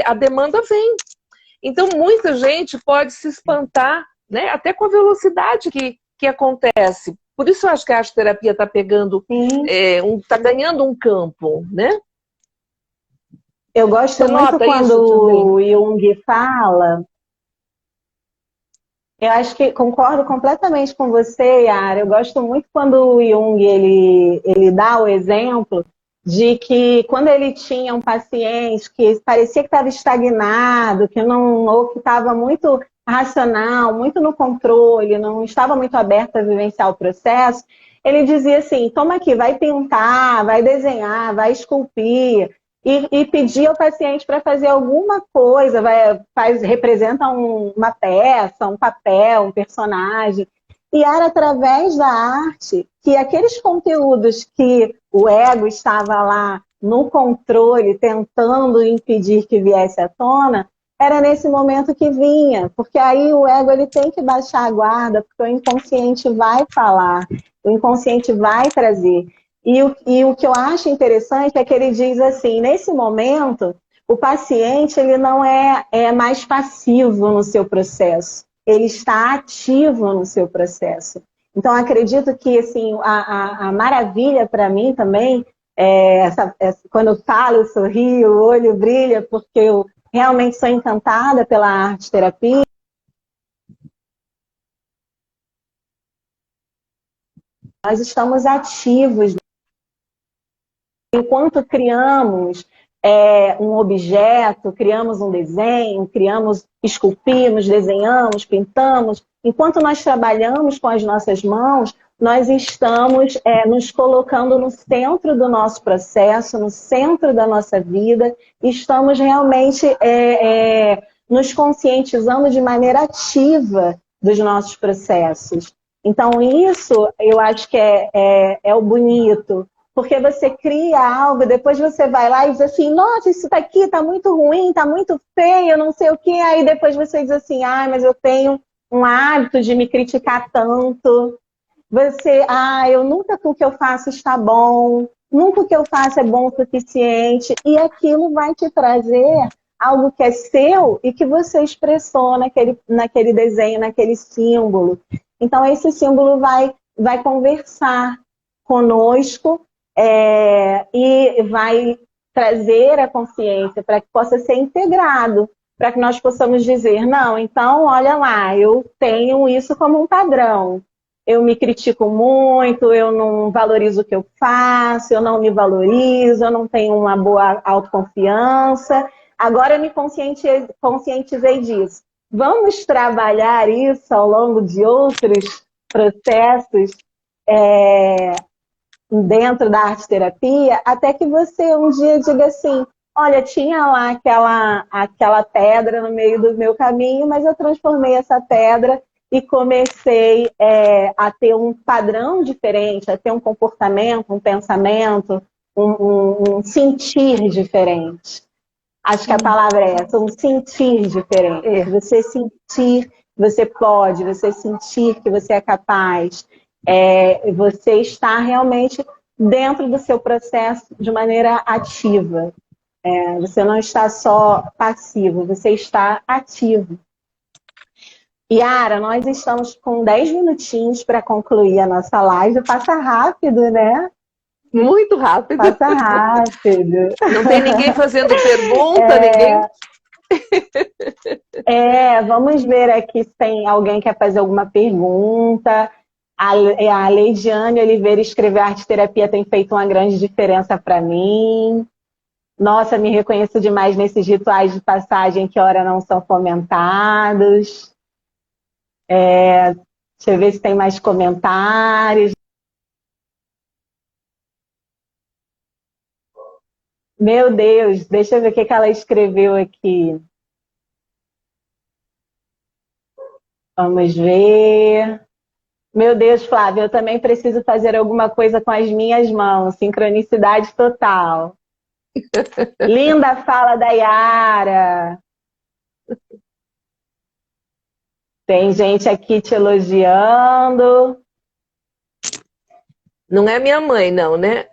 a demanda vem. Então muita gente pode se espantar, né? Até com a velocidade que acontece. Por isso eu acho que a arte-terapia está pegando, Sim. tá ganhando um campo, né? Eu gosto Você muito nota quando isso também? o Jung fala. Eu acho que concordo completamente com você, Yara. Eu gosto muito quando o Jung ele dá o exemplo de que quando ele tinha um paciente que parecia que estava estagnado, que não, ou que estava muito racional, muito no controle, não estava muito aberto a vivenciar o processo, ele dizia assim: toma aqui, vai pintar, vai desenhar, vai esculpir. E pedir ao paciente para fazer alguma coisa, representa uma peça, um papel, um personagem. E era através da arte que aqueles conteúdos que o ego estava lá no controle, tentando impedir que viesse à tona, era nesse momento que vinha, porque aí o ego ele tem que baixar a guarda, porque o inconsciente vai falar, o inconsciente vai trazer. E o que eu acho interessante é que ele diz assim, nesse momento, o paciente ele não é mais passivo no seu processo, ele está ativo no seu processo. Então, acredito que assim, a maravilha para mim também, quando eu falo, eu sorrio, o olho brilha, porque eu realmente sou encantada pela arte-terapia. Nós estamos ativos. Enquanto criamos um objeto, criamos um desenho, esculpimos, desenhamos, pintamos, enquanto nós trabalhamos com as nossas mãos, nós estamos nos colocando no centro do nosso processo, no centro da nossa vida, e estamos realmente nos conscientizando de maneira ativa dos nossos processos. Então, isso eu acho que é o bonito. Porque você cria algo, depois você vai lá e diz assim, nossa, isso daqui está muito ruim, está muito feio, não sei o quê. Aí depois você diz assim, mas eu tenho um hábito de me criticar tanto. Eu nunca o que eu faço está bom, nunca o que eu faço é bom o suficiente. E aquilo vai te trazer algo que é seu e que você expressou naquele desenho, naquele símbolo. Então esse símbolo vai conversar conosco, e vai trazer a consciência para que possa ser integrado, para que nós possamos dizer, não, então, olha lá, eu tenho isso como um padrão. Eu me critico muito, eu não valorizo o que eu faço, eu não me valorizo, eu não tenho uma boa autoconfiança. Agora eu me conscientizei disso. Vamos trabalhar isso ao longo de outros processos, dentro da arte-terapia, até que você um dia diga assim, olha, tinha lá aquela pedra no meio do meu caminho, mas eu transformei essa pedra e comecei a ter um padrão diferente, a ter um comportamento, um pensamento, um sentir diferente. Acho que a palavra é essa, um sentir diferente. Você sentir que você pode, você sentir que você é capaz. Você está realmente dentro do seu processo de maneira ativa. Você não está só passivo, você está ativo. Yara, nós estamos com 10 minutinhos para concluir a nossa live. Passa rápido, né? Muito rápido. Passa rápido. Não tem ninguém fazendo pergunta, ninguém... Vamos ver aqui se tem alguém que quer fazer alguma pergunta. A Leidiane Oliveira escreveu: arte-terapia tem feito uma grande diferença para mim. Nossa, me reconheço demais nesses rituais de passagem que ora não são fomentados. Deixa eu ver se tem mais comentários. Meu Deus, deixa eu ver o que ela escreveu aqui. Vamos ver. Meu Deus, Flávia, eu também preciso fazer alguma coisa com as minhas mãos. Sincronicidade total. Linda fala da Yara. Tem gente aqui te elogiando. Não é minha mãe, não, né?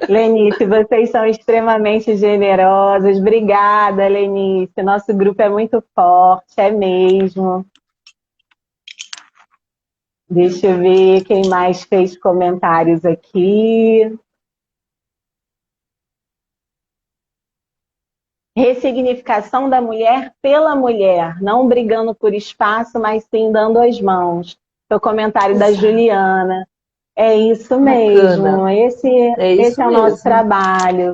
Lenice, vocês são extremamente generosas. Obrigada, Lenice. Nosso grupo é muito forte, é mesmo. Deixa eu ver quem mais fez comentários aqui. Ressignificação da mulher pela mulher, não brigando por espaço, mas sim dando as mãos. Foi o comentário da Juliana. É isso mesmo, Bacana. esse é o nosso trabalho.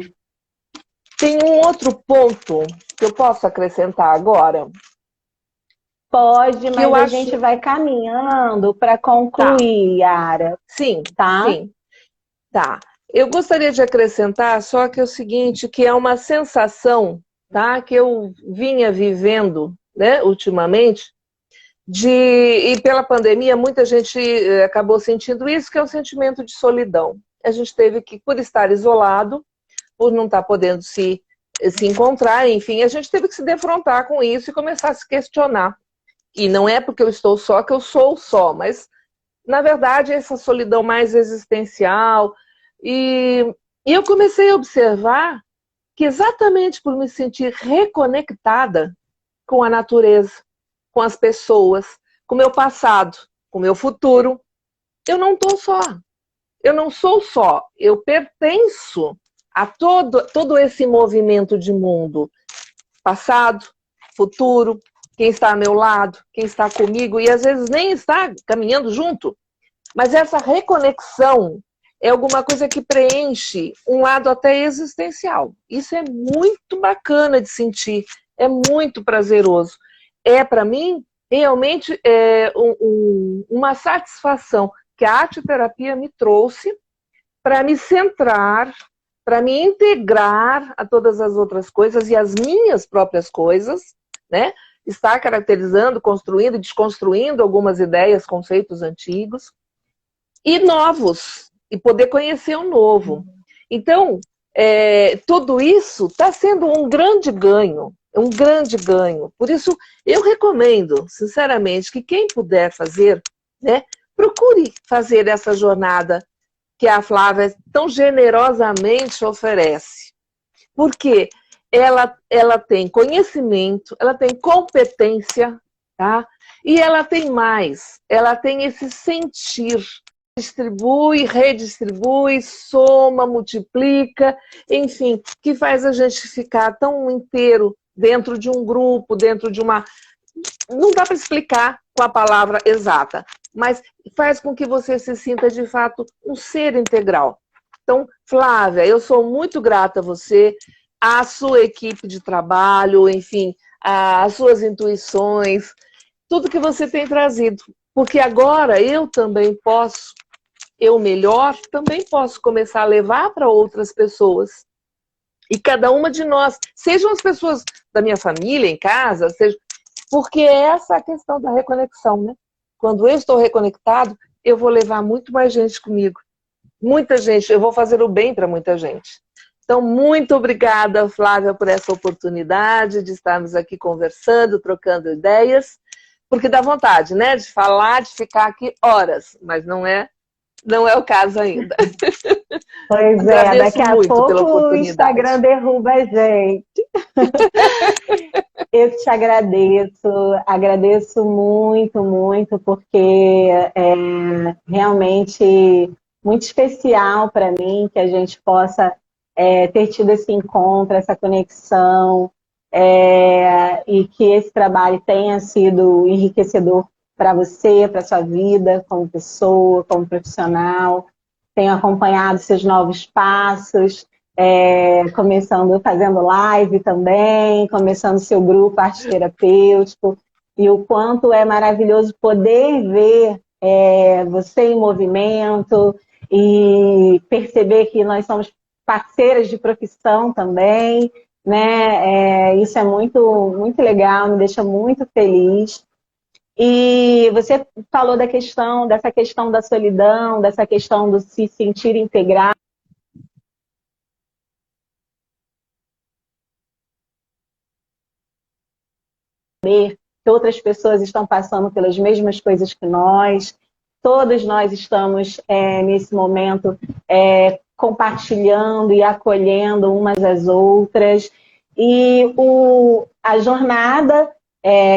Tem um outro ponto que eu posso acrescentar agora? Pode, mas a gente vai caminhando para concluir, Yara. Sim, tá? sim. Tá. Eu gostaria de acrescentar só que é o seguinte, que é uma sensação, tá, que eu vinha vivendo, né, ultimamente, e pela pandemia muita gente acabou sentindo isso, que é o sentimento de solidão. A gente teve que, por estar isolado, por não estar podendo se encontrar, enfim, a gente teve que se defrontar com isso e começar a se questionar. E não é porque eu estou só que eu sou só, mas, na verdade, essa solidão mais existencial. E eu comecei a observar que exatamente por me sentir reconectada com a natureza, com as pessoas, com o meu passado, com o meu futuro, eu não estou só. Eu não sou só. Eu pertenço a todo esse movimento de mundo. Passado, futuro, quem está ao meu lado, quem está comigo, e às vezes nem está caminhando junto. Mas essa reconexão é alguma coisa que preenche um lado até existencial. Isso é muito bacana de sentir, é muito prazeroso. É, para mim, realmente uma satisfação que a arte-terapia me trouxe para me centrar, para me integrar a todas as outras coisas e as minhas próprias coisas, né? Estar caracterizando, construindo e desconstruindo algumas ideias, conceitos antigos e novos, e poder conhecer o novo. Então, tudo isso está sendo um grande ganho, um grande ganho. Por isso, eu recomendo, sinceramente, que quem puder fazer, né, procure fazer essa jornada que a Flávia tão generosamente oferece. Porque ela tem conhecimento, ela tem competência, tá? E ela tem mais, ela tem esse sentir. Distribui, redistribui, soma, multiplica, enfim, que faz a gente ficar tão inteiro dentro de um grupo, dentro de uma... Não dá para explicar com a palavra exata, mas faz com que você se sinta, de fato, um ser integral. Então, Flávia, eu sou muito grata a você, à sua equipe de trabalho, enfim, às suas intuições, tudo que você tem trazido. Porque agora eu também posso, eu melhor, também posso começar a levar para outras pessoas. E cada uma de nós, sejam as pessoas da minha família, em casa, seja... porque essa é a questão da reconexão, né? Quando eu estou reconectado, eu vou levar muito mais gente comigo. Muita gente, eu vou fazer o bem para muita gente. Então, muito obrigada, Flávia, por essa oportunidade de estarmos aqui conversando, trocando ideias, porque dá vontade, né, de falar, de ficar aqui horas, mas não é o caso ainda. Pois é, daqui a pouco o Instagram derruba a gente. Eu te agradeço muito, muito, porque é realmente muito especial para mim que a gente possa ter tido esse encontro, essa conexão, e que esse trabalho tenha sido enriquecedor para você, para sua vida, como pessoa, como profissional. Tenho acompanhado seus novos passos, começando fazendo live também, começando seu grupo arte terapêutico, e o quanto é maravilhoso poder ver você em movimento e perceber que nós somos parceiras de profissão também, né? Isso é muito, muito legal, me deixa muito feliz. E você falou dessa questão da solidão, dessa questão do se sentir integrado. Que outras pessoas estão passando pelas mesmas coisas que nós. Todos nós estamos, nesse momento, compartilhando e acolhendo umas às outras. E a jornada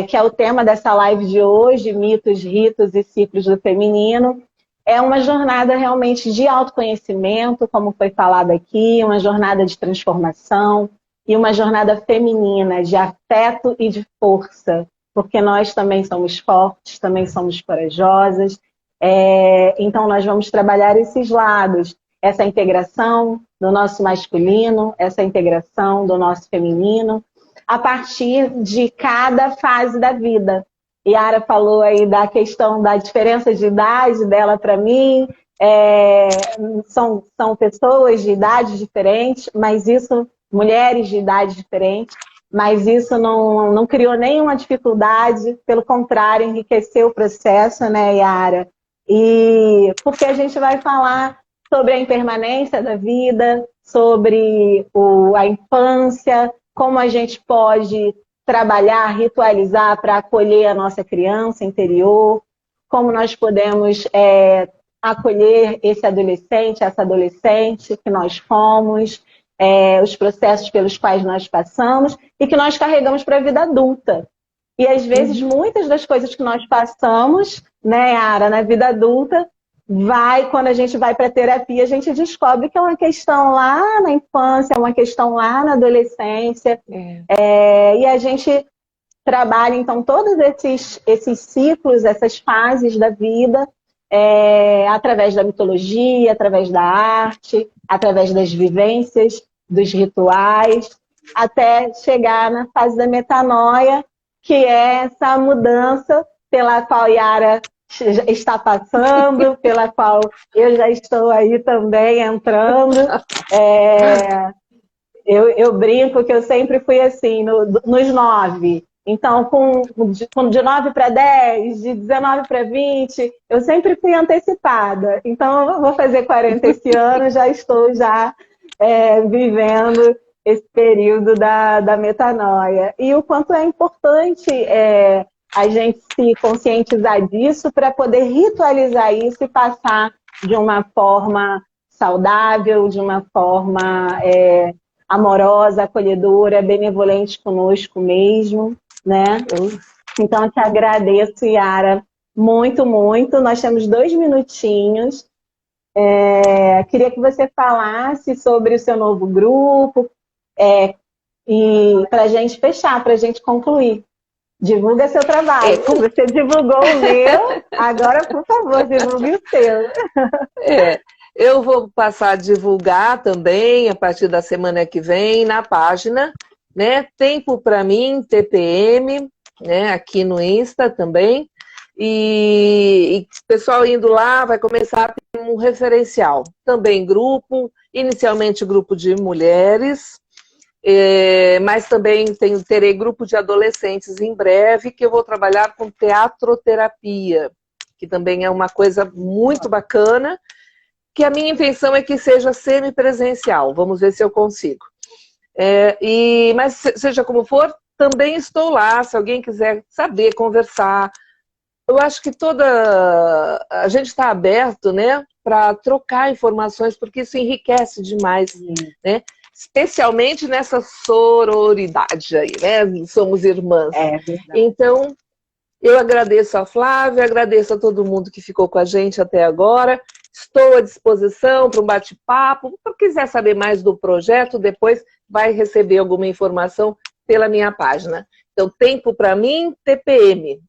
que é o tema dessa live de hoje, mitos, ritos e ciclos do feminino. É uma jornada realmente de autoconhecimento, como foi falado aqui, uma jornada de transformação e uma jornada feminina de afeto e de força, porque nós também somos fortes, também somos corajosas. Então, nós vamos trabalhar esses lados, essa integração do nosso masculino, essa integração do nosso feminino, a partir de cada fase da vida. Yara falou aí da questão da diferença de idade dela para mim. São pessoas de idades diferentes, mas isso, mulheres de idades diferentes, mas isso não criou nenhuma dificuldade, pelo contrário, enriqueceu o processo, né, Yara? E porque a gente vai falar sobre a impermanência da vida, sobre a infância, como a gente pode trabalhar, ritualizar para acolher a nossa criança interior, como nós podemos acolher esse adolescente, essa adolescente que nós fomos, os processos pelos quais nós passamos e que nós carregamos para a vida adulta. E às vezes muitas das coisas que nós passamos, né, Yara, na vida adulta, quando a gente vai para a terapia, a gente descobre que é uma questão lá na infância, é uma questão lá na adolescência. E a gente trabalha, então, todos esses ciclos, essas fases da vida, através da mitologia, através da arte, através das vivências, dos rituais, até chegar na fase da metanoia, que é essa mudança pela qual Yara está passando, pela qual eu já estou aí também entrando. Eu brinco que eu sempre fui assim, nos 9. Então, de 9 para 10, de 19 para 20, eu sempre fui antecipada. Então, eu vou fazer 40 esse ano, já estou vivendo esse período da metanoia. E o quanto é importante a gente se conscientizar disso para poder ritualizar isso e passar de uma forma saudável, de uma forma amorosa, acolhedora, benevolente conosco mesmo, né? Então, eu te agradeço, Yara, muito, muito. Nós temos 2 minutinhos. Queria que você falasse sobre o seu novo grupo e para a gente fechar, para a gente concluir. Divulga seu trabalho. Você divulgou o meu, agora, por favor, divulgue o seu. Eu vou passar a divulgar também, a partir da semana que vem, na página, né? Tempo para mim, TPM, né? Aqui no Insta também. E o pessoal indo lá vai começar a ter um referencial. Também grupo, inicialmente grupo de mulheres, mas também terei grupo de adolescentes em breve, que eu vou trabalhar com teatroterapia, que também é uma coisa muito bacana, que a minha intenção é que seja semipresencial. Vamos ver se eu consigo. Mas seja como for, também estou lá, se alguém quiser saber, conversar. Eu acho que a gente está aberto, né, para trocar informações, porque isso enriquece demais, né? Especialmente nessa sororidade aí, né? Somos irmãs. Então, eu agradeço a Flávia, agradeço a todo mundo que ficou com a gente até agora. Estou à disposição para um bate-papo. Se quiser saber mais do projeto, depois vai receber alguma informação pela minha página. Então, tempo para mim, TPM.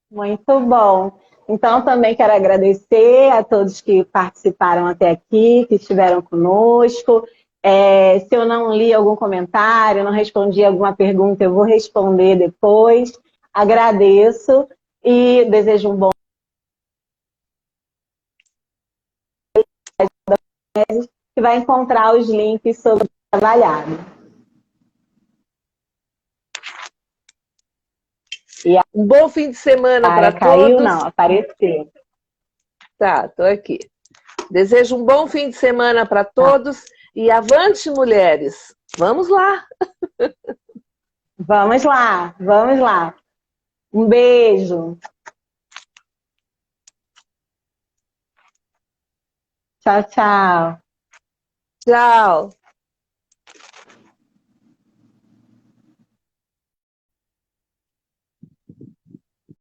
Muito bom. Então, também quero agradecer a todos que participaram até aqui, que estiveram conosco. Se eu não li algum comentário, não respondi alguma pergunta, eu vou responder depois. Agradeço e desejo um bom que vai encontrar os links sobre o trabalhado. Um bom fim de semana para todos. Caiu, não, apareceu. Tá, tô aqui. Desejo um bom fim de semana para todos e avante, mulheres! Vamos lá! Vamos lá, vamos lá. Um beijo. Tchau, tchau. Tchau.